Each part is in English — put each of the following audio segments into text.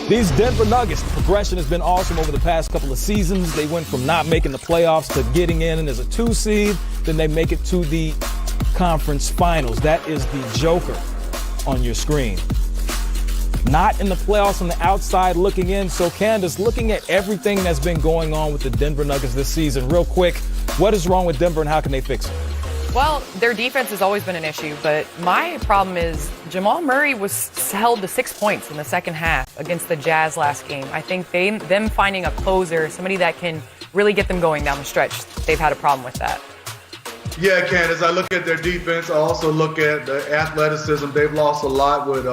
These Denver Nuggets, the progression has been awesome over the past couple of seasons. They went from not making the playoffs to getting in as a 2 seed. Then they make it to the conference finals. That is the Joker on your screen. Not in the playoffs on the outside looking in. So, Candace, looking at everything that's been going on with the Denver Nuggets this season, real quick, what is wrong with Denver and how can they fix it? Well, their defense has always been an issue, but my problem is Jamal Murray was held to 6 points in the second half against the Jazz last game. I think them finding a closer, somebody that can really get them going down the stretch, they've had a problem with that. Yeah, Candace, I look at their defense. I also look at the athleticism. They've lost a lot with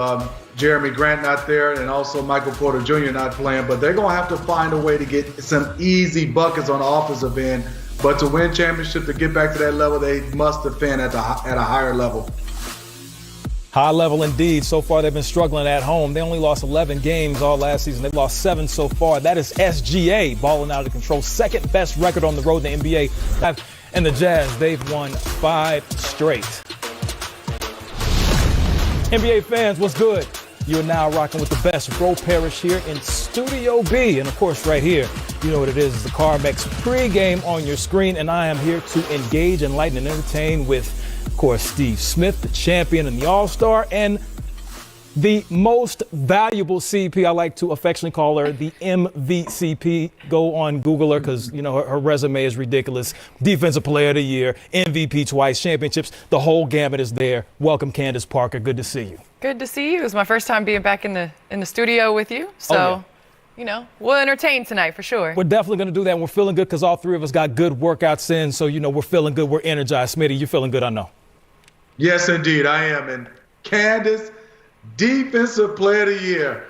Jeremy Grant not there and also Michael Porter Jr. not playing, but they're going to have to find a way to get some easy buckets on the offensive end. But to win championship, to get back to that level, they must defend at a higher level. High level indeed. So far, they've been struggling at home. They only lost 11 games all last season. They've lost 7 so far. That is SGA balling out of control. Second best record on the road in the NBA. And the Jazz, they've won 5 straight. NBA fans, what's good? You're now rocking with the best. Ro Parrish here in Studio B. And, of course, right here, you know what it is. It's the CarMax pregame on your screen. And I am here to engage, enlighten, and entertain with, of course, Steve Smith, the champion and the all-star, and the most valuable CP. I like to affectionately call her the MVCP. Go on Google her because, you know, her resume is ridiculous. Defensive Player of the Year, MVP twice, championships. The whole gamut is there. Welcome, Candace Parker. Good to see you. Good to see you. It was my first time being back in the studio with you. So, you know, we'll entertain tonight for sure. We're definitely going to do that. And we're feeling good because all three of us got good workouts in. So, you know, we're feeling good. We're energized. Smitty, you're feeling good, I know. Yes, indeed, I am. And Candace, Defensive Player of the Year.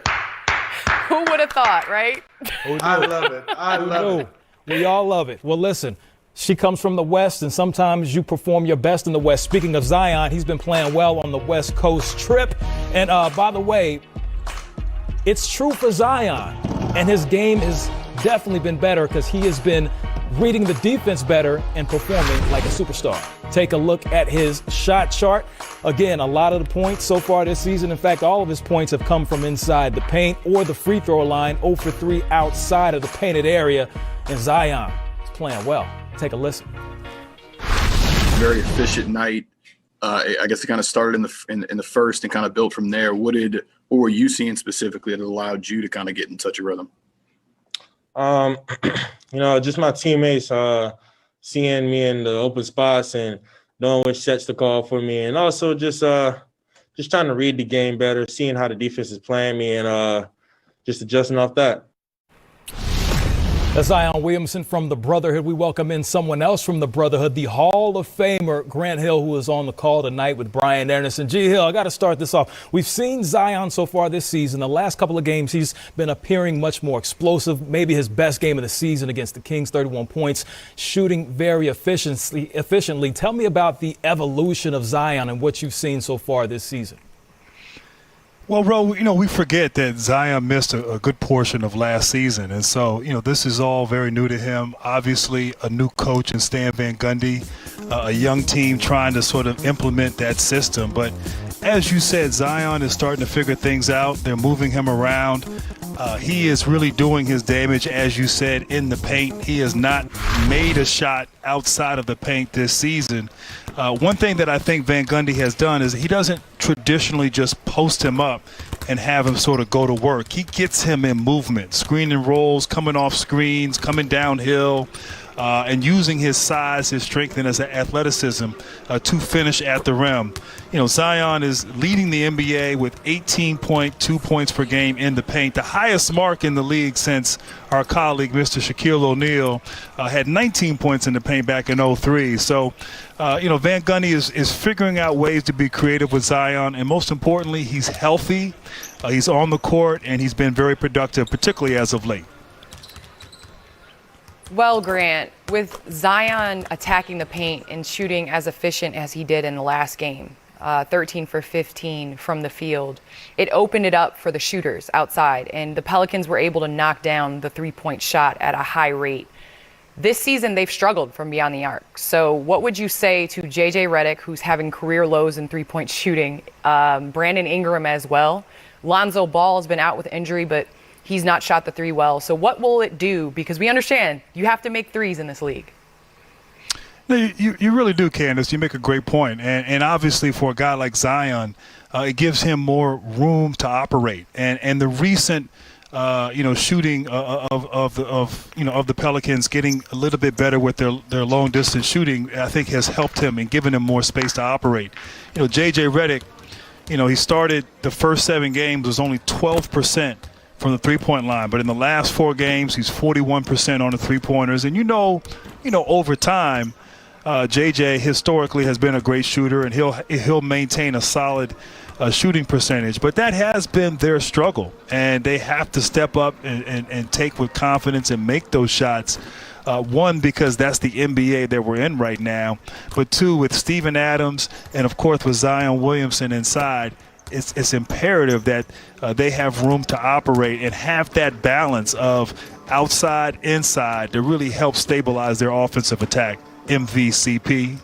Who would have thought, right? I love it. I love it. We all love it. Well, listen, she comes from the West, and sometimes you perform your best in the West. Speaking of Zion, he's been playing well on the West Coast trip. And by the way, it's true for Zion. And his game has definitely been better because he has been reading the defense better and performing like a superstar. Take a look at his shot chart. Again, a lot of the points so far this season, in fact, all of his points have come from inside the paint or the free throw line, 0 for 3 outside of the painted area. And Zion is playing well. Take a listen. Very efficient night. I guess it kind of started in the first and kind of built from there. What were you seeing specifically that allowed you to kind of get in such a rhythm? You know, just my teammates seeing me in the open spots and knowing which sets to call for me, and also just trying to read the game better, seeing how the defense is playing me, and just adjusting off that. That's Zion Williamson from the Brotherhood. We welcome in someone else from the Brotherhood, the Hall of Famer Grant Hill, who is on the call tonight with Brian Anderson. G. Hill, I got to start this off. We've seen Zion so far this season. The last couple of games, he's been appearing much more explosive. Maybe his best game of the season against the Kings, 31 points, shooting very efficiently. Tell me about the evolution of Zion and what you've seen so far this season. Well, Ro, you know, we forget that Zion missed a good portion of last season. And so, you know, this is all very new to him. Obviously, a new coach in Stan Van Gundy, a young team trying to sort of implement that system. But as you said, Zion is starting to figure things out. They're moving him around. He is really doing his damage, as you said, in the paint. He has not made a shot outside of the paint this season. One thing that I think Van Gundy has done is he doesn't traditionally just post him up and have him sort of go to work. He gets him in movement, screen and rolls, coming off screens, coming downhill, and using his size, his strength, and his athleticism to finish at the rim. You know, Zion is leading the NBA with 18.2 points per game in the paint, the highest mark in the league since our colleague, Mr. Shaquille O'Neal, had 19 points in the paint back in 2003. So, you know, Van Gundy is figuring out ways to be creative with Zion, and most importantly, he's healthy, he's on the court, and he's been very productive, particularly as of late. Well, Grant, with Zion attacking the paint and shooting as efficient as he did in the last game, 13 for 15 from the field, it opened it up for the shooters outside, and the Pelicans were able to knock down the three-point shot at a high rate. This season, they've struggled from beyond the arc. So what would you say to J.J. Redick, who's having career lows in three-point shooting, Brandon Ingram as well? Lonzo Ball has been out with injury, but He's not shot the three well. So what will it do? Because we understand you have to make threes in this league. No, you really do, Candace. You make a great point. And obviously for a guy like Zion, it gives him more room to operate. And the recent shooting of the Pelicans getting a little bit better with their long distance shooting, I think has helped him and given him more space to operate. JJ Redick, he started the first 7 games was only 12% from the three-point line, but in the last 4 games he's 41% on the three-pointers. And over time, JJ historically has been a great shooter, and he'll maintain a solid shooting percentage. But that has been their struggle, and they have to step up and take with confidence and make those shots. One, because that's the NBA that we're in right now, but 2, with Steven Adams and, of course, with Zion Williamson inside, it's imperative that they have room to operate and have that balance of outside, inside to really help stabilize their offensive attack. MVCP.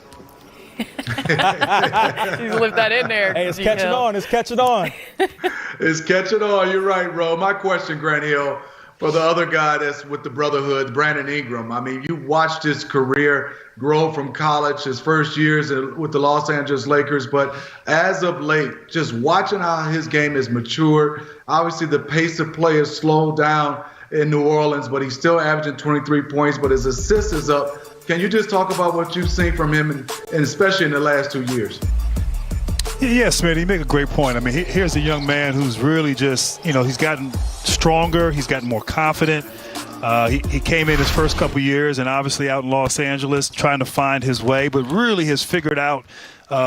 He's lived that in there. Hey, it's catching on. It's catching on. It's catching on. You're right, Ro. My question, Grant Hill, for the other guy that's with the Brotherhood, Brandon Ingram. I mean, you watched his career grow from college, his first years with the Los Angeles Lakers. But as of late, just watching how his game has matured, obviously the pace of play has slowed down in New Orleans, but he's still averaging 23 points, but his assist is up. Can you just talk about what you've seen from him, and especially in the last 2 years? Yeah, Smith, you make a great point. I mean, here's a young man who's really just, he's gotten stronger. He's gotten more confident. He came in his first couple years and obviously out in Los Angeles trying to find his way, but really has figured out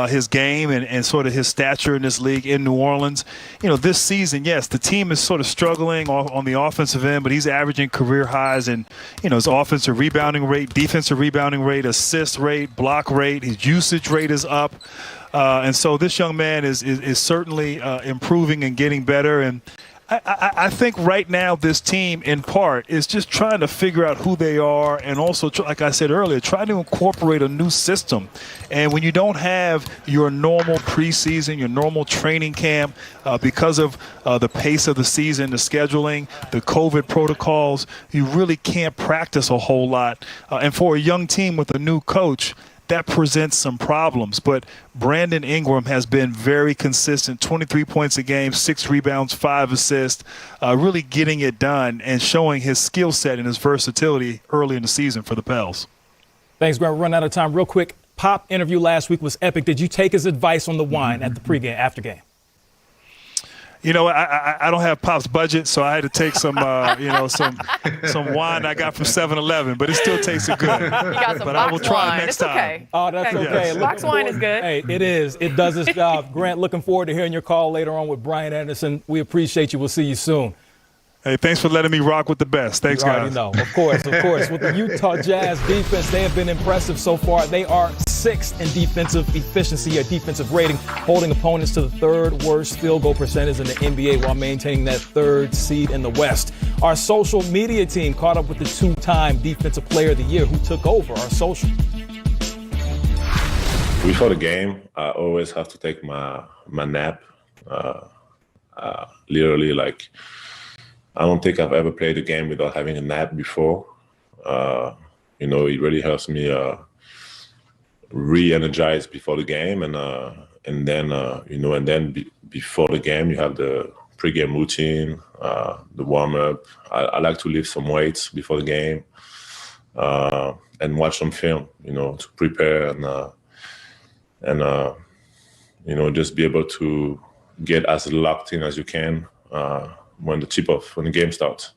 his game and sort of his stature in this league in New Orleans. This season, yes, the team is sort of struggling on the offensive end, but he's averaging career highs in, his offensive rebounding rate, defensive rebounding rate, assist rate, block rate. His usage rate is up. And so this young man is certainly improving and getting better. And I think right now this team, in part, is just trying to figure out who they are and also, like I said earlier, trying to incorporate a new system. And when you don't have your normal preseason, your normal training camp, because of the pace of the season, the scheduling, the COVID protocols, you really can't practice a whole lot. And for a young team with a new coach, that presents some problems. But Brandon Ingram has been very consistent, 23 points a game, 6 rebounds, 5 assists, really getting it done and showing his skill set and his versatility early in the season for the Pels. Thanks, Grant. We're running out of time. Real quick, Pop interview last week was epic. Did you take his advice on the wine at the pregame, after game? I don't have Pop's budget, so I had to take some wine I got from 7-Eleven, but it still tastes good. You got some but box I will try wine. next It's time. okay. Oh, that's okay. Yes. Box wine is good. Hey, it is. It does its job. Grant, looking forward to hearing your call later on with Brian Anderson. We appreciate you. We'll see you soon. Hey, thanks for letting me rock with the best. Thanks, You already guys. know. Of course. With the Utah Jazz defense, they have been impressive so far. They are 6th in defensive efficiency, or defensive rating, holding opponents to the 3rd worst field goal percentage in the NBA while maintaining that 3rd seed in the West. Our social media team caught up with the 2-time Defensive Player of the Year who took over our social. Before the game, I always have to take my nap. Literally, like, I don't think I've ever played a game without having a nap before. It really helps me re-energize before the game, and then before the game you have the pre-game routine, the warm-up. I like to lift some weights before the game and watch some film, to prepare and just be able to get as locked in as you can when the game starts.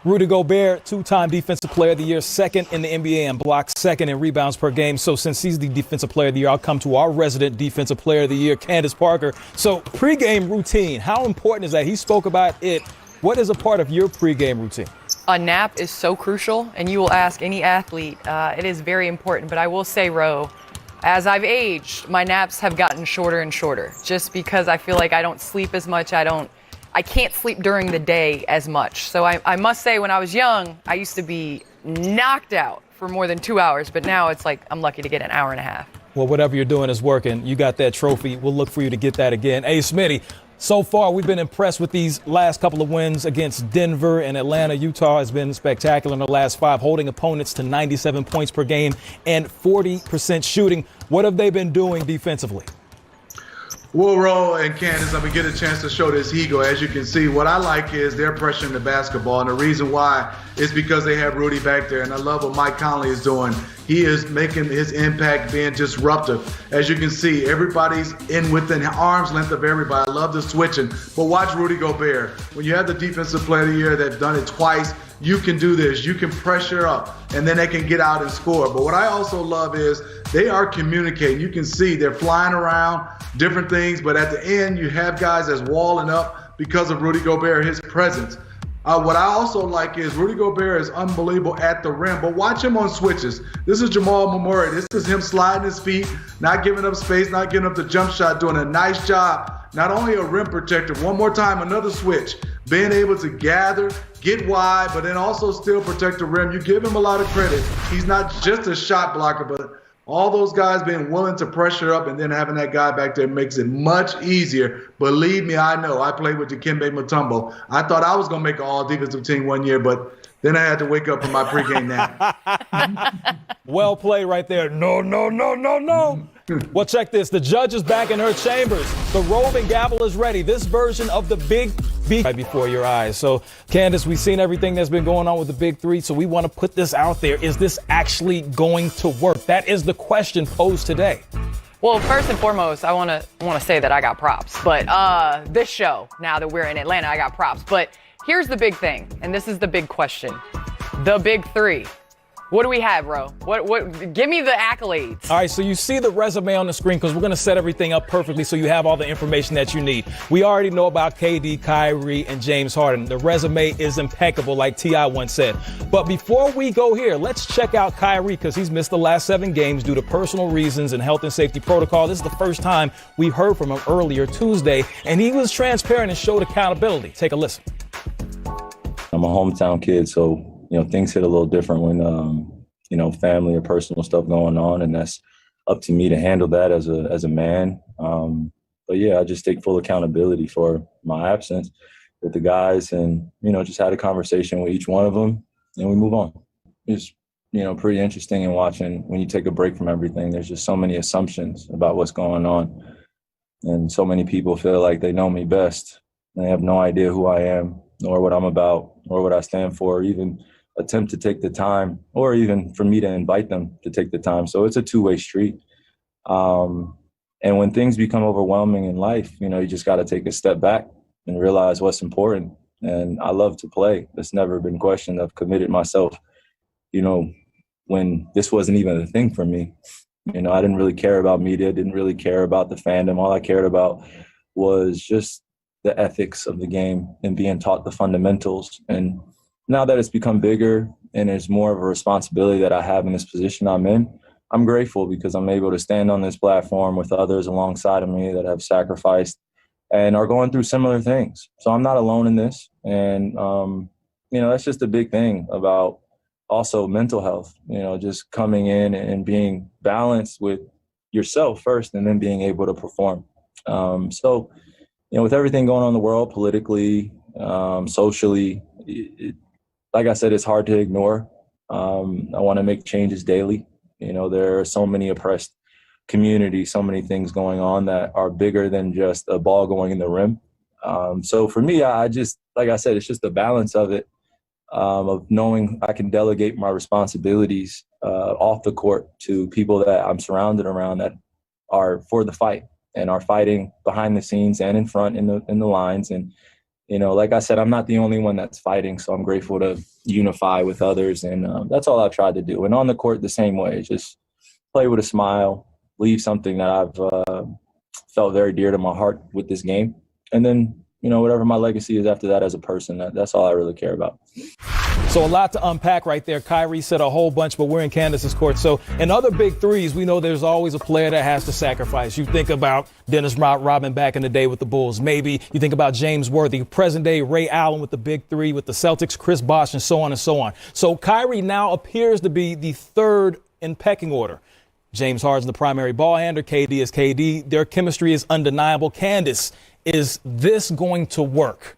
Rudy Gobert, 2-time Defensive Player of the Year, 2nd in the NBA in blocks, 2nd in rebounds per game. So since he's the Defensive Player of the Year, I'll come to our resident Defensive Player of the Year, Candace Parker. So pregame routine, how important is that? He spoke about it. What is a part of your pregame routine? A nap is so crucial, and you will ask any athlete. It is very important. But I will say, Ro, as I've aged, my naps have gotten shorter and shorter, just because I feel like I don't sleep as much. I can't sleep during the day as much. So I must say, when I was young, I used to be knocked out for more than 2 hours, but now it's like I'm lucky to get an hour and a half. Well, whatever you're doing is working. You got that trophy. We'll look for you to get that again. Hey, Smitty, So far, we've been impressed with these last couple of wins against Denver and Atlanta. Utah has been spectacular in the last 5, holding opponents to 97 points per game and 40% shooting. What have they been doing defensively? Will Rowe and Candace, I'm going to get a chance to show this ego. As you can see, what I like is they're pressuring the basketball. And the reason why is because they have Rudy back there. And I love what Mike Conley is doing. He is making his impact being disruptive. As you can see, everybody's in within arm's length of everybody. I love the switching. But watch Rudy Gobert. When you have the defensive player of the year that's done it twice, you can do this. You can pressure up, and then they can get out and score. But what I also love is they are communicating. You can see they're flying around, different things. But at the end, you have guys that's walling up because of Rudy Gobert, his presence. What I also like is Rudy Gobert is unbelievable at the rim, but watch him on switches. This is Jamal Murray. This is him sliding his feet, not giving up space, not giving up the jump shot, doing a nice job. Not only a rim protector, one more time, another switch, being able to gather, get wide, but then also still protect the rim. You give him a lot of credit. He's not just a shot blocker, but all those guys being willing to pressure up and then having that guy back there makes it much easier. Believe me, I know. I played with Dikembe Mutombo. I thought I was going to make an all-defensive team one year, but then I had to wake up from my pregame nap. Well played right there. No. Well, check this. The judge is back in her chambers. The roving gavel is ready. This version of the Big B right before your eyes. So, Candace, we've seen everything that's been going on with the Big Three, so we want to put this out there. Is this actually going to work? That is the question posed today. Well, first and foremost, I want to say that I got props. But this show, now that we're in Atlanta, I got props. But here's the big thing, and this is the big question. The Big Three. What do we have, bro? What? Give me the accolades. All right, so you see the resume on the screen because we're going to set everything up perfectly so you have all the information that you need. We already know about KD, Kyrie, and James Harden. The resume is impeccable, like T.I. once said. But before we go here, let's check out Kyrie because he's missed the last 7 games due to personal reasons and health and safety protocol. This is the first time we've heard from him earlier Tuesday, and he was transparent and showed accountability. Take a listen. I'm a hometown kid, so things hit a little different when, family or personal stuff going on, and that's up to me to handle that as a man. But yeah, I just take full accountability for my absence with the guys and, just had a conversation with each one of them and we move on. It's, pretty interesting in watching when you take a break from everything. There's just so many assumptions about what's going on. And so many people feel like they know me best. And they have no idea who I am, nor what I'm about, or what I stand for, or even attempt to take the time, or even for me to invite them to take the time. So it's a two-way street. And when things become overwhelming in life, you just got to take a step back and realize what's important. And I love to play. That's never been questioned. I've committed myself, when this wasn't even a thing for me. I didn't really care about media, didn't really care about the fandom. All I cared about was just the ethics of the game and being taught the fundamentals. And now that it's become bigger and there's more of a responsibility that I have in this position I'm in, I'm grateful because I'm able to stand on this platform with others alongside of me that have sacrificed and are going through similar things. So I'm not alone in this. And, that's just a big thing about also mental health, just coming in and being balanced with yourself first and then being able to perform. So, with everything going on in the world, politically, socially, like I said, it's hard to ignore. I want to make changes daily. There are so many oppressed communities, so many things going on that are bigger than just a ball going in the rim. So for me, I just, like I said, it's just the balance of it, of knowing I can delegate my responsibilities off the court to people that I'm surrounded around that are for the fight and are fighting behind the scenes and in front in the lines. And like I said, I'm not the only one that's fighting, so I'm grateful to unify with others, and that's all I've tried to do. And on the court, the same way, just play with a smile, leave something that I've felt very dear to my heart with this game, and then, whatever my legacy is after that as a person, that's all I really care about. So a lot to unpack right there. Kyrie said a whole bunch, but we're in Candace's court. So in other Big Threes, we know there's always a player that has to sacrifice. You think about Dennis Rodman back in the day with the Bulls. Maybe you think about James Worthy, present day Ray Allen with the Big Three, with the Celtics, Chris Bosh, and so on and so on. So Kyrie now appears to be the third in pecking order. James Harden's the primary ball handler. KD is KD. Their chemistry is undeniable. Candace, Is this going to work?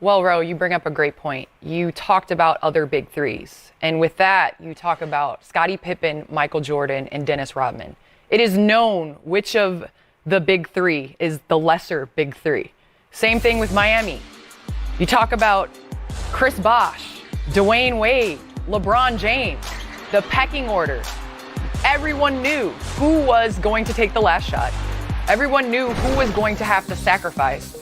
Well, Ro, you bring up a great point. You talked about other big threes. And with that, you talk about Scottie Pippen, Michael Jordan, and Dennis Rodman. It is known which of the big three is the lesser big three. Same thing with Miami. You talk about Chris Bosh, Dwayne Wade, LeBron James, the pecking order. Everyone knew who was going to take the last shot. Everyone knew who was going to have to sacrifice.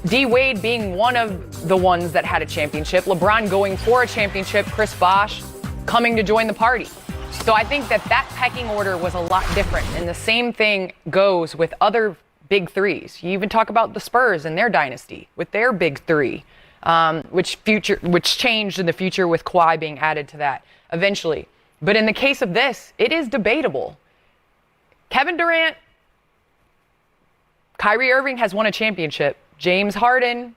D. Wade being one of the ones that had a championship, LeBron going for a championship, Chris Bosh coming to join the party. So I think that pecking order was a lot different. And the same thing goes with other big threes. You even talk about the Spurs and their dynasty with their big three, which changed in the future with Kawhi being added to that eventually. But in the case of this, it is debatable. Kevin Durant, Kyrie Irving has won a championship. James Harden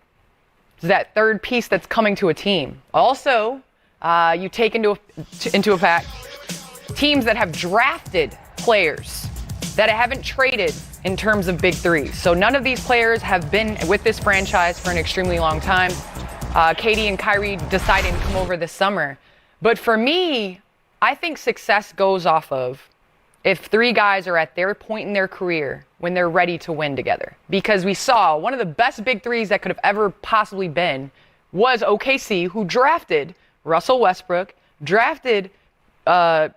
is that third piece that's coming to a team. Also, you take into effect teams that have drafted players that haven't traded in terms of big threes. So none of these players have been with this franchise for an extremely long time. KD and Kyrie decided to come over this summer. But for me, I think success goes off of if three guys are at their point in their career when they're ready to win together. Because we saw one of the best big threes that could have ever possibly been was OKC, who drafted Russell Westbrook, drafted James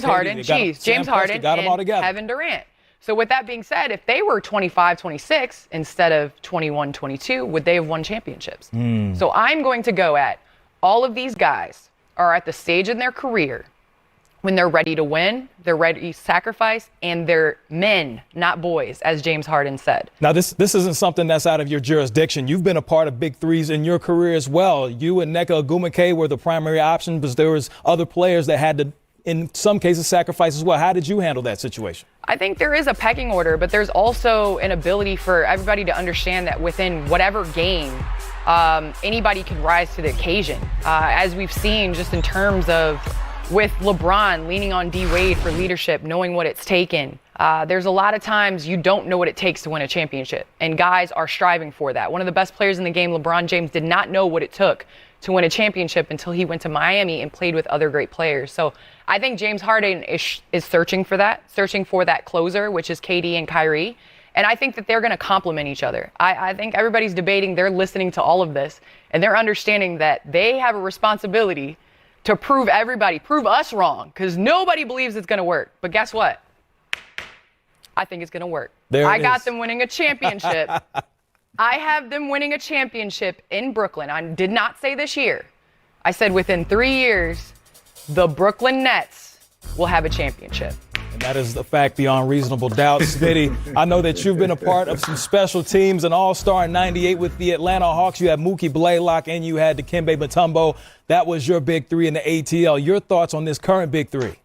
Harden, and Kevin Durant. So with that being said, if they were 25-26 instead of 21-22, would they have won championships? So I'm going to go at all of these guys are at the stage in their career when they're ready to win, they're ready to sacrifice, and they're men, not boys, as James Harden said. Now, this isn't something that's out of your jurisdiction. You've been a part of big threes in your career as well. You and Nneka Ogwumike were the primary option, but there was other players that had to, in some cases, sacrifice as well. How did you handle that situation? I think there is a pecking order, but there's also an ability for everybody to understand that within whatever game, anybody can rise to the occasion. As we've seen just in terms of with LeBron leaning on D. Wade for leadership, knowing what it's taken. There's a lot of times you don't know what it takes to win a championship, and guys are striving for that. One of the best players in the game, LeBron James, did not know what it took to win a championship until he went to Miami and played with other great players. So I think James Harden is searching for that closer, which is KD and Kyrie. And I think that they're going to complement each other. I think everybody's debating, they're listening to all of this, and they're understanding that they have a responsibility to prove us wrong, because nobody believes it's going to work. But guess what? I think it's going to work. I got them winning a championship. I have them winning a championship in Brooklyn. I did not say this year. I said within 3 years, the Brooklyn Nets will have a championship. And that is the fact beyond reasonable doubt. Smitty, I know that you've been a part of some special teams, an all-star in '98 with the Atlanta Hawks. You had Mookie Blaylock and you had Dikembe Mutombo. That was your big three in the ATL. Your thoughts on this current big three?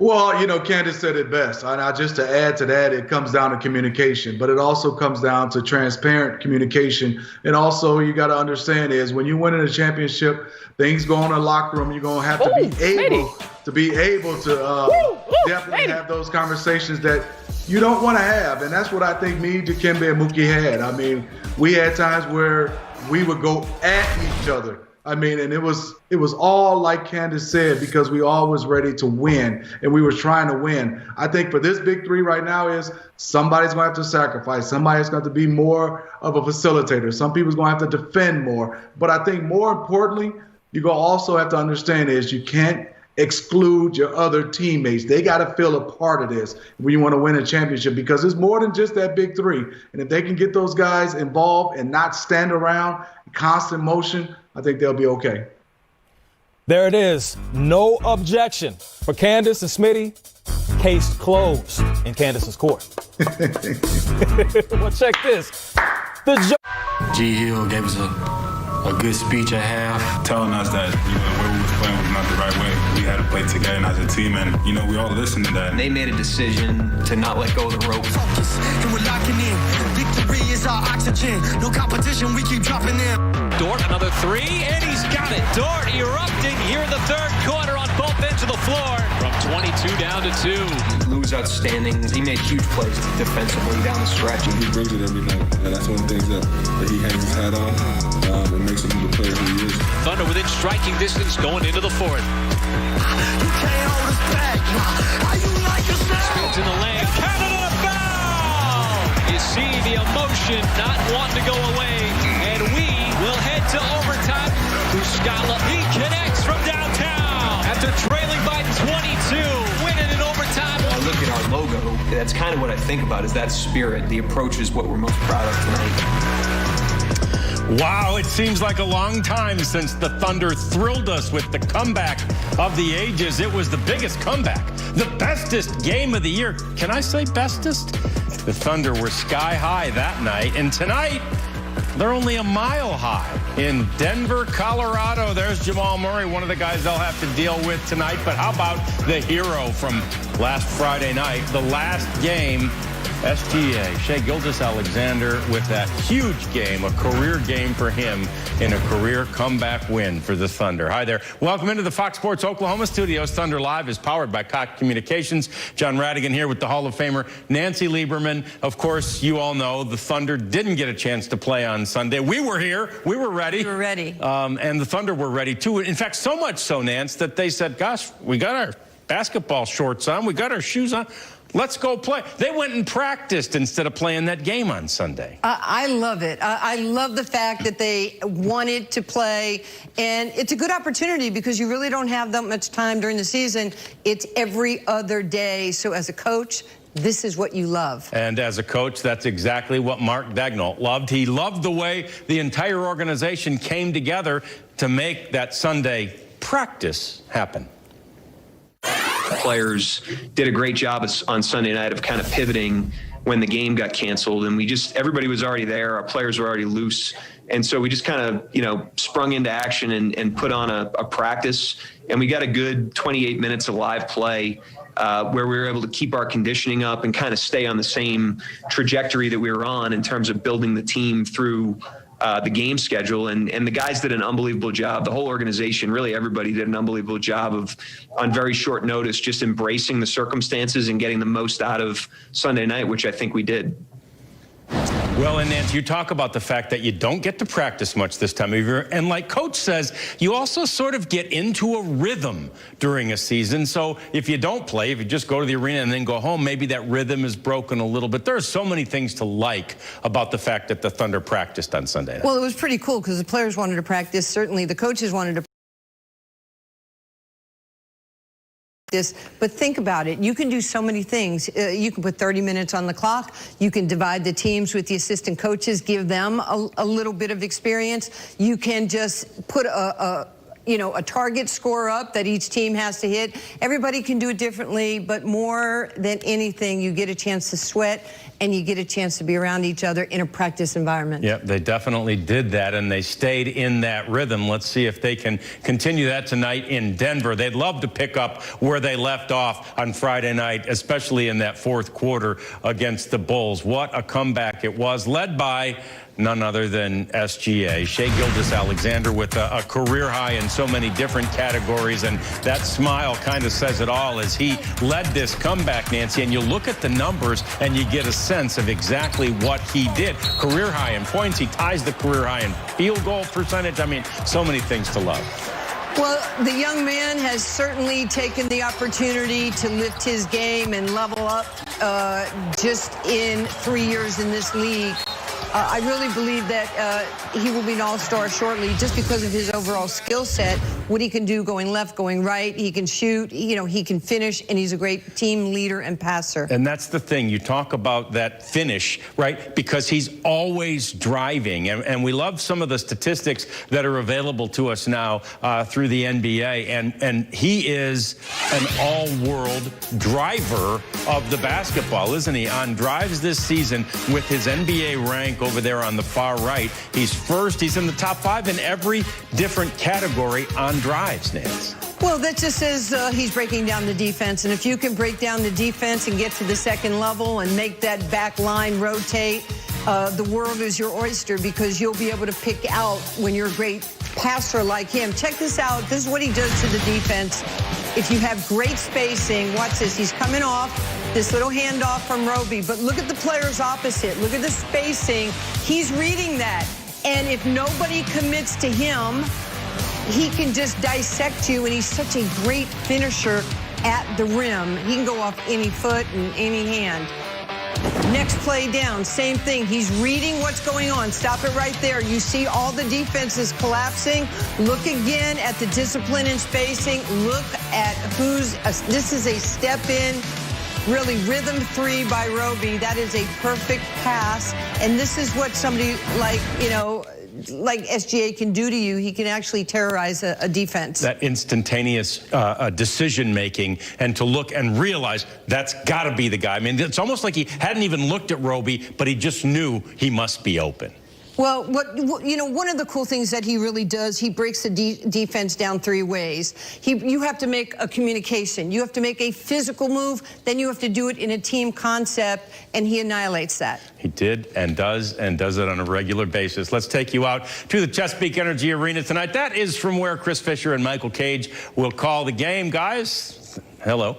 Well, Candace said it best. Just to add to that, it comes down to communication, but it also comes down to transparent communication. And also, you got to understand is when you win in a championship, things go on in the locker room. You're going to have to be able to definitely have those conversations that you don't want to have. And that's what I think me, Dikembe, and Mookie had. I mean, we had times where we would go at each other. I mean, and it was all like Candace said, because we all was ready to win and we were trying to win. I think for this big three right now is somebody's going to have to sacrifice. Somebody's going to be more of a facilitator. Some people's going to have to defend more. But I think more importantly, you're going to also have to understand is you can't exclude your other teammates. They got to feel a part of this when you want to win a championship, because it's more than just that big three. And if they can get those guys involved and not stand around, constant motion, I think they'll be okay. There it is. No objection for Candace and Smitty. Case closed in Candace's court. Well, check this. G. Hill gave us a good speech at half. telling us that, the way we was playing was not the right way. We had to play together as a team, and, we all listened to that. They made a decision to not let go of the rope. Focus, and we're locking in. Victory is our oxygen. No competition, we keep dropping in. Dort, another three, and he's got it. Dort erupting here in the third quarter on both ends of the floor. From 22 down to 2. Lou was outstanding. He made huge plays defensively down the stretch. He brings it every night, and that's one of the things that he hangs his hat on. It makes him the player who he is. Thunder within striking distance going into the fourth. You can't hold us back. How you like yourself? Spins in the lane. Canada foul! You see the emotion not wanting to go away. And we will head to overtime. Muscala, he connects from downtown. After trailing by 22, winning in overtime. I look at our logo. That's kind of what I think about, is that spirit. The approach is what we're most proud of tonight. Wow, it seems like a long time since the Thunder thrilled us with the comeback of the ages. It was the biggest comeback, the bestest game of the year. Can I say bestest? The Thunder were sky high that night, and tonight, they're only a mile high in Denver, Colorado. There's Jamal Murray, one of the guys they'll have to deal with tonight. But how about the hero from last Friday night, the last game? SGA, Shai Gilgeous-Alexander with that huge game, a career game for him in a career comeback win for the Thunder. Hi there. Welcome into the Fox Sports Oklahoma studios. Thunder Live is powered by Cox Communications. John Radigan here with the Hall of Famer Nancy Lieberman. Of course, you all know the Thunder didn't get a chance to play on Sunday. We were here. We were ready. We were ready. And the Thunder were ready, too. In fact, so much so, Nance, that they said, gosh, we got our basketball shorts on. We got our shoes on. Let's go play. They went and practiced instead of playing that game on Sunday. I love it. I love the fact that they wanted to play. And it's a good opportunity because you really don't have that much time during the season. It's every other day. So as a coach, this is what you love. And as a coach, that's exactly what Mark Daigneault loved. He loved the way the entire organization came together to make that Sunday practice happen. Players did a great job on Sunday night of kind of pivoting when the game got canceled, and everybody was already there. Our players were already loose, and so we just kind of sprung into action and put on a practice, and we got a good 28 minutes of live play where we were able to keep our conditioning up and kind of stay on the same trajectory that we were on in terms of building the team through the game schedule, and the guys did an unbelievable job. The whole organization, really everybody, did an unbelievable job of, on very short notice, just embracing the circumstances and getting the most out of Sunday night, which I think we did. Well, and Nancy, you talk about the fact that you don't get to practice much this time of year. And like Coach says, you also sort of get into a rhythm during a season. So if you don't play, if you just go to the arena and then go home, maybe that rhythm is broken a little bit. There are so many things to like about the fact that the Thunder practiced on Sunday night. Well, it was pretty cool because the players wanted to practice. Certainly the coaches wanted to this, but think about it. You can do so many things. You can put 30 minutes on the clock. You can divide the teams with the assistant coaches, give them a little bit of experience. You can just put a target score up that each team has to hit. Everybody can do it differently, but more than anything, you get a chance to sweat and you get a chance to be around each other in a practice environment. Yep, they definitely did that, and they stayed in that rhythm. Let's see if they can continue that tonight in Denver. They'd love to pick up where they left off on Friday night, especially in that fourth quarter against the Bulls. What a comeback it was, led by none other than SGA, Shai Gilgeous-Alexander, with a career high in so many different categories, and that smile kind of says it all as he led this comeback, Nancy, and you look at the numbers and you get a sense of exactly what he did. Career high in points, he ties the career high in field goal percentage. I mean, so many things to love. Well, the young man has certainly taken the opportunity to lift his game and level up just in 3 years in this league. I really believe that he will be an all-star shortly just because of his overall skill set, what he can do going left, going right. He can shoot, he can finish, and he's a great team leader and passer. And that's the thing. You talk about that finish, right? Because he's always driving. And we love some of the statistics that are available to us now through the NBA. And he is an all-world driver of the basketball, isn't he? On drives this season with his NBA rank over there on the far right. He's first. He's in the top 5 in every different category on drives, Nance. Well, that just says he's breaking down the defense. And if you can break down the defense and get to the second level and make that back line rotate, the world is your oyster, because you'll be able to pick out when you're a great passer like him. Check this out. This is what he does to the defense. If you have great spacing, watch this. He's coming off this little handoff from Roby, but look at the players opposite. Look at the spacing. He's reading that. And if nobody commits to him, he can just dissect you, and he's such a great finisher at the rim. He can go off any foot and any hand. Next play down, same thing. He's reading what's going on. Stop it right there. You see all the defenses collapsing. Look again at the discipline and spacing. Look at this is a step in, really rhythm 3 by Roby. That is a perfect pass. And this is what somebody like SGA can do to you. He can actually terrorize a defense. That instantaneous decision-making, and to look and realize that's got to be the guy. I mean, it's almost like he hadn't even looked at Roby, but he just knew he must be open. Well, one of the cool things that he really does, he breaks the defense down 3 ways. You have to make a communication. You have to make a physical move. Then you have to do it in a team concept, and he annihilates that. He did and does it on a regular basis. Let's take you out to the Chesapeake Energy Arena tonight. That is from where Chris Fisher and Michael Cage will call the game. Guys, hello.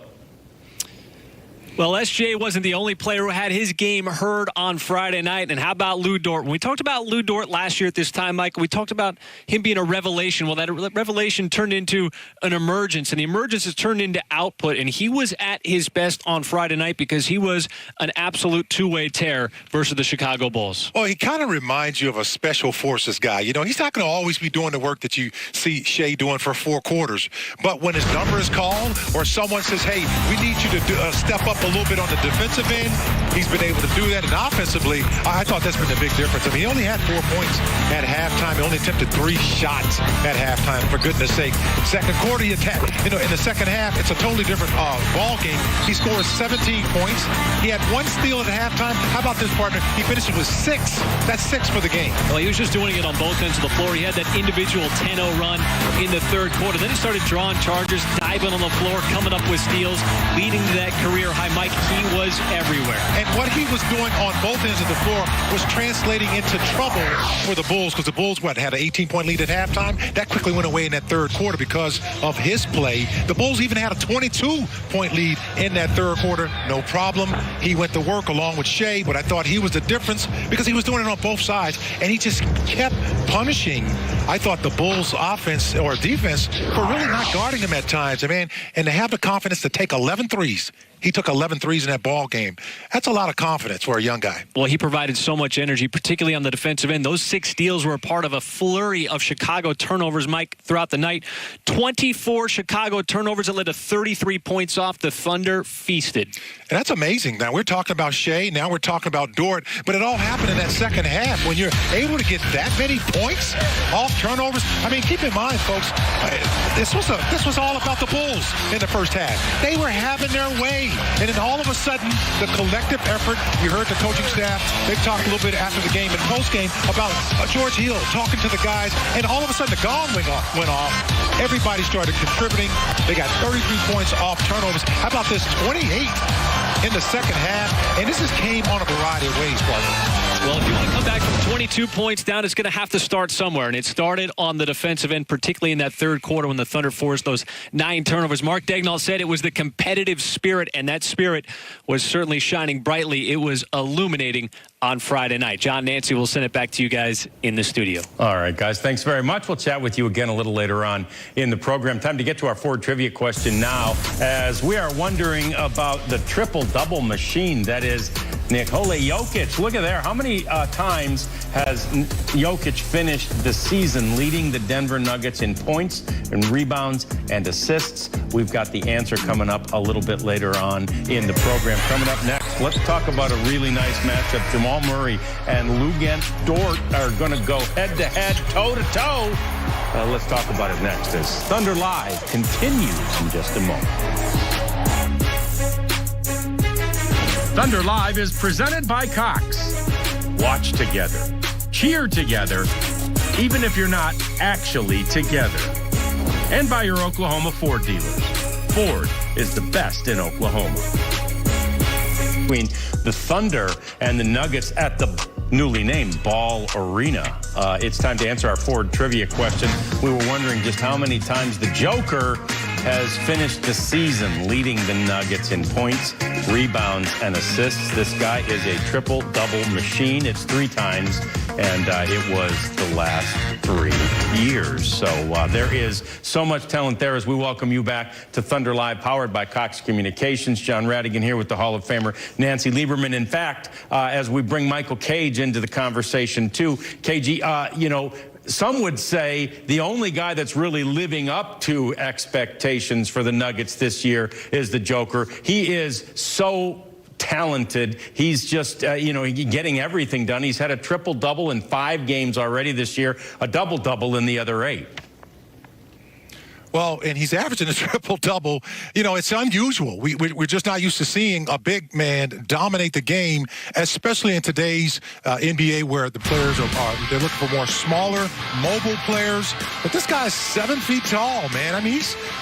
Well, SGA wasn't the only player who had his game heard on Friday night. And how about Lou Dort? When we talked about Lou Dort last year at this time, Michael, we talked about him being a revelation. Well, that revelation turned into an emergence, and the emergence has turned into output. And he was at his best on Friday night because he was an absolute two-way tear versus the Chicago Bulls. Well, he kind of reminds you of a special forces guy. You know, he's not going to always be doing the work that you see Shea doing for 4 quarters. But when his number is called, or someone says, hey, we need you to step up a little bit on the defensive end, he's been able to do that. And offensively, I thought that's been the big difference. I mean, he only had 4 points at halftime. He only attempted 3 shots at halftime, for goodness sake. Second quarter, he attacked. In the second half, it's a totally different ball game. He scores 17 points. He had 1 steal at halftime. How about this, partner? He finishes with 6. That's 6 for the game. Well, he was just doing it on both ends of the floor. He had that individual 10-0 run in the third quarter. Then he started drawing charges, diving on the floor, coming up with steals, leading to that career high. Mike, he was everywhere. And what he was doing on both ends of the floor was translating into trouble for the Bulls, because the Bulls, had an 18-point lead at halftime. That quickly went away in that third quarter because of his play. The Bulls even had a 22-point lead in that third quarter. No problem. He went to work along with Shea, but I thought he was the difference because he was doing it on both sides, and he just kept punishing, I thought, the Bulls' offense or defense for really not guarding him at times. And to have the confidence to take 11 threes. He took 11 threes in that ball game. That's a lot of confidence for a young guy. Well, he provided so much energy, particularly on the defensive end. Those 6 steals were a part of a flurry of Chicago turnovers, Mike, throughout the night. 24 Chicago turnovers that led to 33 points off. The Thunder feasted. And that's amazing. Now, we're talking about Shea. Now we're talking about Dort. But it all happened in that second half when you're able to get that many points off turnovers. I mean, keep in mind, folks, this was all about the Bulls in the first half. They were having their way. And then all of a sudden, the collective effort, you heard the coaching staff, they talked a little bit after the game and post-game about George Hill talking to the guys, and all of a sudden the gong went off. Everybody started contributing. They got 33 points off turnovers. How about this? 28 in the second half, and this just came on a variety of ways, partner. Well, if you want to come back from 22 points down, it's going to have to start somewhere. And it started on the defensive end, particularly in that third quarter when the Thunder forced those 9 turnovers. Mark Daigneault said it was the competitive spirit, and that spirit was certainly shining brightly. It was illuminating on Friday night. John, Nancy, we'll send it back to you guys in the studio. All right, guys, thanks very much. We'll chat with you again a little later on in the program. Time to get to our Ford trivia question now, as we are wondering about the triple-double machine that is Nikola Jokic. Look at there. How many times has Jokic finished the season leading the Denver Nuggets in points and rebounds and assists? We've got the answer coming up a little bit later on in the program. Coming up next, let's talk about a really nice matchup. Jamal Murray and Luguentz Dort are going to go head-to-head, toe-to-toe. Let's talk about it next as Thunder Live continues in just a moment. Thunder Live is presented by Cox. watch together, cheer together, even if you're not actually together. And by your Oklahoma Ford dealers. Ford is the best in Oklahoma. Between the Thunder and the Nuggets at the newly named Ball Arena. It's time to answer our Ford trivia question. We were wondering just how many times the Joker has finished the season leading the Nuggets in points, rebounds, and assists. This guy is a triple-double machine. It's 3 times, and it was the last 3 years. So there is so much talent there as we welcome you back to Thunder Live, powered by Cox Communications. John Radigan here with the Hall of Famer Nancy Lieberman. In fact, as we bring Michael Cage into the conversation too, KG, you know, some would say the only guy that's really living up to expectations for the Nuggets this year is the Joker. He is so talented. He's just, you know, getting everything done. He's had a triple-double in 5 games already this year, a double-double in the other 8. Well, and he's averaging a triple-double. You know, it's unusual. We're just not used to seeing a big man dominate the game, especially in today's NBA where the players they're looking for more smaller, mobile players. But this guy's 7 feet tall, man. I mean,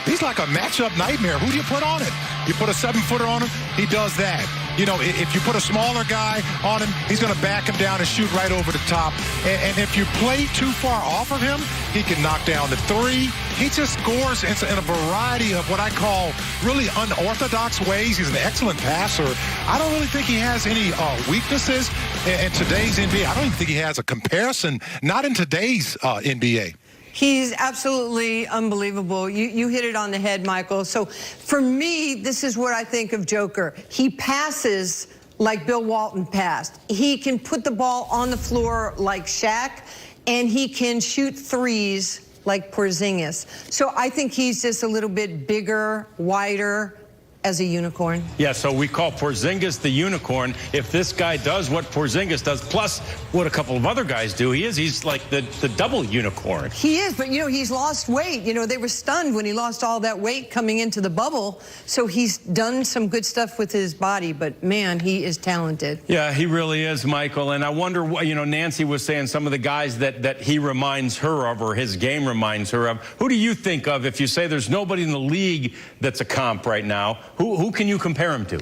he's like a matchup nightmare. Who do you put on it? You put a 7-footer on him, he does that. You know, if you put a smaller guy on him, he's going to back him down and shoot right over the top. And if you play too far off of him, he can knock down the 3. He just scores in a variety of what I call really unorthodox ways. He's an excellent passer. I don't really think he has any weaknesses in today's NBA. I don't even think he has a comparison, not in today's NBA. He's absolutely unbelievable. You hit it on the head, Michael. So for me, this is what I think of Joker. He passes like Bill Walton passed. He can put the ball on the floor like Shaq, and he can shoot threes like Porzingis. So I think he's just a little bit bigger, wider, as a unicorn. Yeah, so we call Porzingis the unicorn. If this guy does what Porzingis does, plus what a couple of other guys do, he's like the double unicorn. He is, but, you know, he's lost weight. You know, they were stunned when he lost all that weight coming into the bubble. So he's done some good stuff with his body, but, man, he is talented. Yeah, he really is, Michael. And I wonder, you know, Nancy was saying some of the guys that he reminds her of or his game reminds her of. Who do you think of if you say there's nobody in the league that's a comp right now? Who can you compare him to?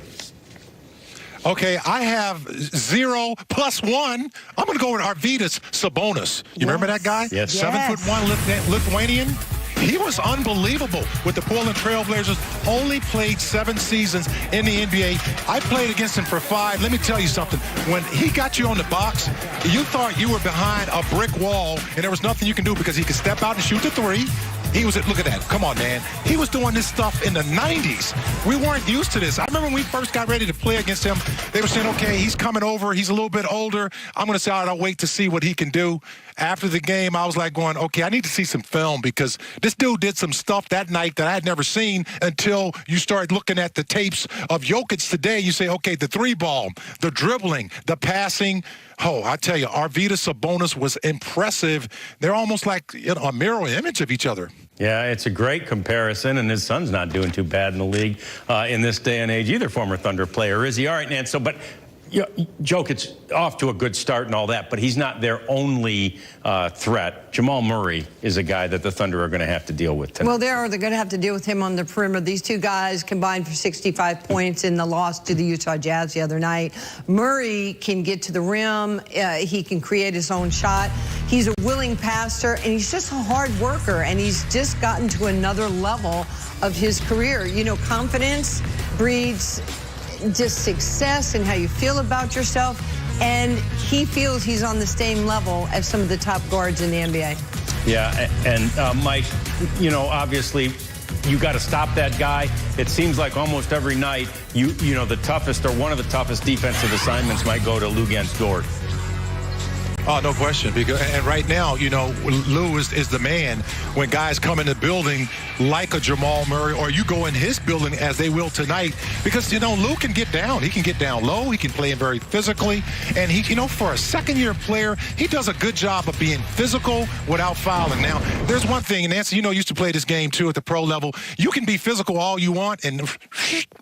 Okay, I have 0 + 1. I'm going to go with Arvydas Sabonis. You remember that guy? Yes. 7'1" Lithuanian. He was unbelievable with the Portland Trailblazers. Only played 7 seasons in the NBA. I played against him for 5. Let me tell you something. When he got you on the box, you thought you were behind a brick wall, and there was nothing you can do because he could step out and shoot the 3. He was, look at that. Come on, man. He was doing this stuff in the 90s. We weren't used to this. I remember when we first got ready to play against him, they were saying, okay, he's coming over. He's a little bit older. I'm going to say, all right, I'll wait to see what he can do. After the game, I was like going, okay, I need to see some film because this dude did some stuff that night that I had never seen until you start looking at the tapes of Jokic today. You say, okay, the 3-ball, the dribbling, the passing. Oh, I tell you, Arvydas Sabonis was impressive. They're almost like, you know, a mirror image of each other. Yeah, it's a great comparison, and his son's not doing too bad in the league in this day and age either, former Thunder player, is he? All right, Nance, so, but Jokic's off to a good start and all that, but he's not their only threat. Jamal Murray is a guy that the Thunder are going to have to deal with tonight. Well, they're going to have to deal with him on the perimeter. These 2 guys combined for 65 points in the loss to the Utah Jazz the other night. Murray can get to the rim. He can create his own shot. He's a willing passer, and he's just a hard worker, and he's just gotten to another level of his career. You know, confidence breeds just success and how you feel about yourself, and he feels he's on the same level as some of the top guards in the NBA. Yeah, and Mike, you know, obviously you got to stop that guy. It seems like almost every night, you know, the toughest or one of the toughest defensive assignments might go to Luguentz Dort. Oh, no question. Because, and right now, you know, Lou is the man when guys come in the building like a Jamal Murray, or you go in his building as they will tonight, because, you know, Lou can get down. He can get down low. He can play very physically. And he, you know, for a second-year player, he does a good job of being physical without fouling. Now, there's one thing, and Nancy, you know, used to play this game, too, at the pro level. You can be physical all you want, and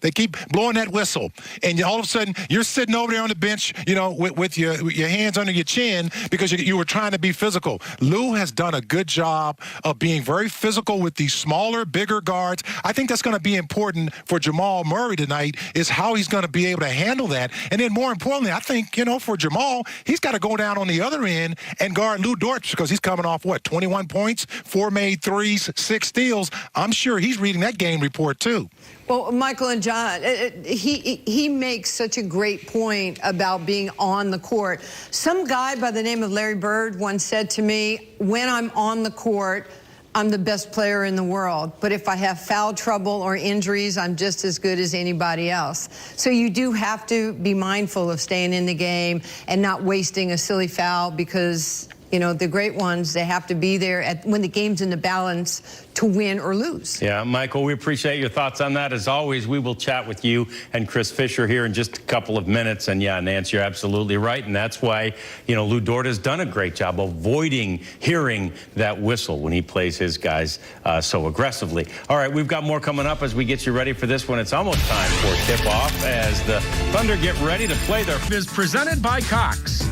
they keep blowing that whistle. And all of a sudden, you're sitting over there on the bench, you know, with your hands under your chin because you were trying to be physical. Lou has done a good job of being very physical with these smaller, bigger guards. I think that's going to be important for Jamal Murray tonight, is how he's going to be able to handle that. And then more importantly, I think, you know, for Jamal, he's got to go down on the other end and guard Lou Dort, because he's coming off, 21 points, 4 made threes, 6 steals. I'm sure he's reading that game report, too. Well, Michael and John, he makes such a great point about being on the court. Some guy by the name of Larry Bird once said to me, when I'm on the court, I'm the best player in the world. But if I have foul trouble or injuries, I'm just as good as anybody else. So you do have to be mindful of staying in the game and not wasting a silly foul, because, you know, the great ones, they have to be there when the game's in the balance to win or lose. Yeah, Michael, we appreciate your thoughts on that. As always, we will chat with you and Chris Fisher here in just a couple of minutes. And yeah, Nance, you're absolutely right. And that's why, you know, Lou Dort has done a great job avoiding hearing that whistle when he plays his guys so aggressively. All right, we've got more coming up as we get you ready for this one. It's almost time for tip-off as the Thunder get ready to play their... Is presented by Cox.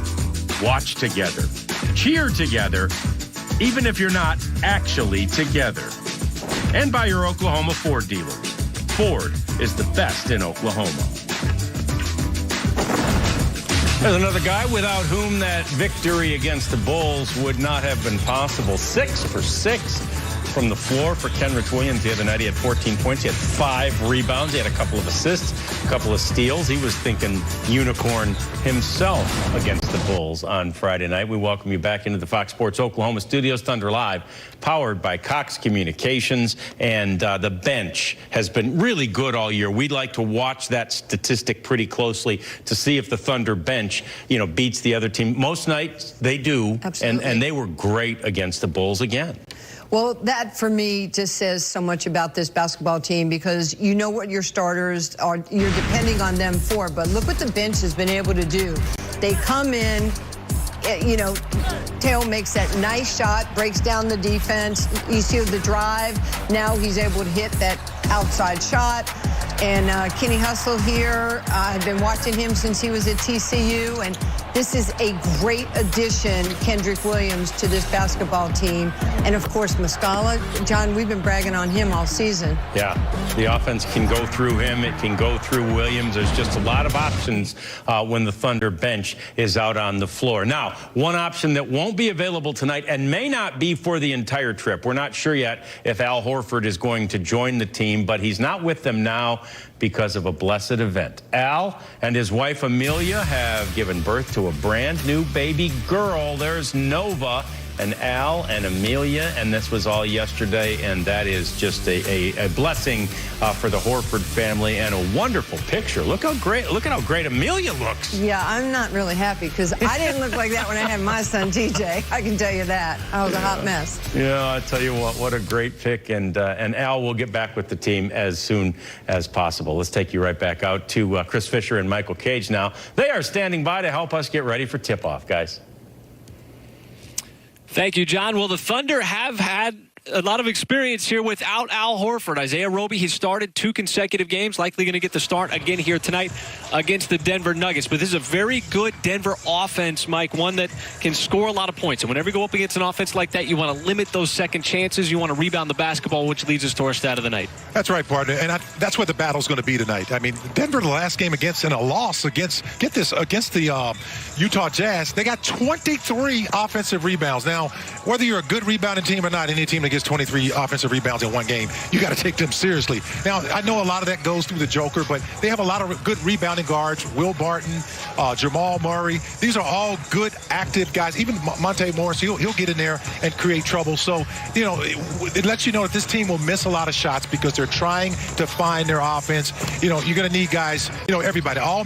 Watch together. Cheer together, even if you're not actually together. And by your Oklahoma Ford dealers. Ford is the best in Oklahoma. There's another guy without whom that victory against the Bulls would not have been possible. 6 for 6 from the floor for Kenrich Williams the other night. He had 14 points. He had 5 rebounds. He had a couple of assists, a couple of steals. He was thinking unicorn himself against the Bulls on Friday night. We welcome you back into the Fox Sports Oklahoma studios. Thunder Live, powered by Cox Communications. And the bench has been really good all year. We'd like to watch that statistic pretty closely to see if the Thunder bench, you know, beats the other team. Most nights they do. Absolutely. And they were great against the Bulls again. Well, that for me just says so much about this basketball team, because you know what your starters are, you're depending on them for, but look what the bench has been able to do. They come in, you know, Teo makes that nice shot, breaks down the defense. You see the drive. Now he's able to hit that outside shot. And Kenny Hustle here, I've been watching him since he was at TCU, and this is a great addition, Kendrick Williams, to this basketball team. And, of course, Muscala. John, we've been bragging on him all season. Yeah, the offense can go through him. It can go through Williams. There's just a lot of options when the Thunder bench is out on the floor. Now, one option that won't be available tonight and may not be for the entire trip. We're not sure yet if Al Horford is going to join the team, but he's not with them now because of a blessed event. Al and his wife Amelia have given birth to a brand new baby girl. There's Nova, and Al and Amelia, and this was all yesterday, and that is just a blessing for the Horford family, and a wonderful picture. Look at how great Amelia looks. Yeah, I'm not really happy, because I didn't look like that when I had my son TJ. I can tell you that. I was a hot mess. Yeah, I tell you what a great pick, and Al will get back with the team as soon as possible. Let's take you right back out to Chris Fisher and Michael Cage now. They are standing by to help us get ready for tip-off, guys. Thank you, John. Well, the Thunder have had a lot of experience here without Al Horford. Isaiah Roby, he started 2 consecutive games, likely going to get the start again here tonight against the Denver Nuggets. But this is a very good Denver offense, Mike, one that can score a lot of points. And whenever you go up against an offense like that, you want to limit those second chances. You want to rebound the basketball, which leads us to our stat of the night. That's right, partner. And that's what the battle's going to be tonight. I mean, Denver, the last game against, in a loss against, get this, against the Utah Jazz, they got 23 offensive rebounds. Now, whether you're a good rebounding team or not, any team that gets 23 offensive rebounds in one game. You got to take them seriously. Now, I know a lot of that goes through the Joker, but they have a lot of good rebounding guards. Will Barton, Jamal Murray. These are all good, active guys. Even Monte Morris, he'll get in there and create trouble. So, you know, it lets you know that this team will miss a lot of shots because they're trying to find their offense. You know, you're going to need guys, you know, everybody, all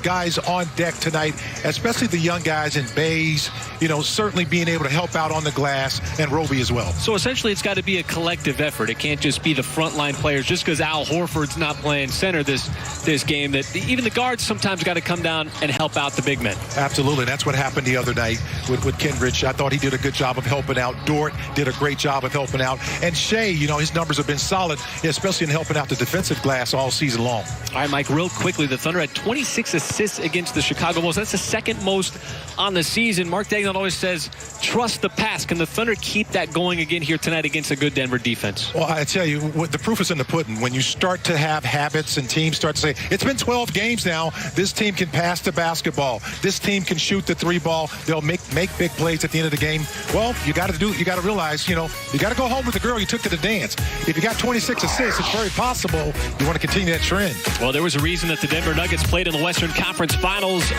guys on deck tonight, especially the young guys in Bays, you know, certainly being able to help out on the glass, and Roby as well. So essentially it's got to be a collective effort. It can't just be the frontline players. Just because Al Horford's not playing center this game, that even the guards sometimes got to come down and help out the big men. Absolutely. That's what happened the other night with Kendrick. I thought he did a good job of helping out. Dort did a great job of helping out. And Shea, you know, his numbers have been solid, especially in helping out the defensive glass all season long. All right, Mike, real quickly, the Thunder had 26 assists against the Chicago Bulls. That's the second most on the season. Mark Daigneault always says, trust the pass. Can the Thunder keep that going again here tonight against a good Denver defense? Well, I tell you, the proof is in the pudding. When you start to have habits and teams start to say, it's been 12 games now, this team can pass the basketball, this team can shoot the three ball, they'll make big plays at the end of the game. Well, you got to realize, you know, you got to go home with the girl you took to the dance. If you got 26 assists, it's very possible you want to continue that trend. Well, there was a reason that the Denver Nuggets played in the Western Conference Finals